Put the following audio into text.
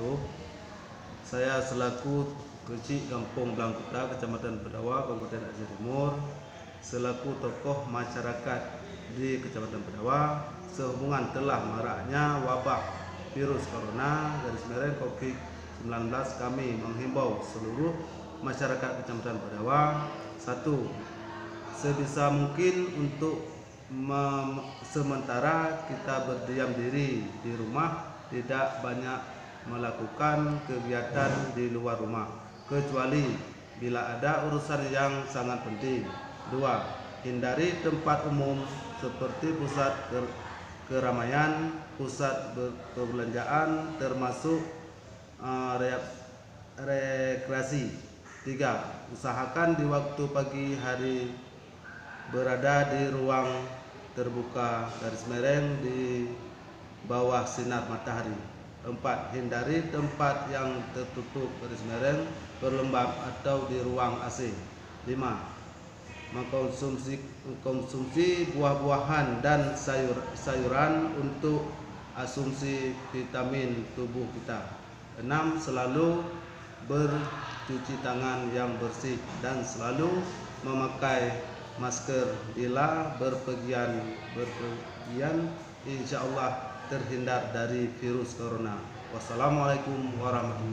wabarakatuh. Saya selaku Kecik Kampung Blangkuta, Kecamatan Pedawa, Kabupaten Aceh Timur, selaku tokoh masyarakat di Kecamatan Pedawa, sehubungan telah maraknya wabah virus corona COVID-19, kami menghimbau seluruh masyarakat Kecamatan Pedawa, satu, sebisa mungkin untuk sementara kita berdiam diri di rumah, tidak banyak melakukan kegiatan di luar rumah kecuali bila ada urusan yang sangat penting. Dua, hindari tempat umum seperti pusat keramaian, pusat perbelanjaan termasuk rekreasi. Tiga, usahakan di waktu pagi hari berada di ruang terbuka di bawah sinar matahari. Empat, hindari tempat yang tertutup berlembab atau di ruang AC. 5. Mengkonsumsi buah-buahan dan sayuran untuk asumsi vitamin tubuh kita. 6. Selalu bercuci tangan yang bersih dan selalu memakai masker bila berpergian, insya Allah terhindar dari virus corona. Wassalamualaikum warahmatullahi wabarakatuh.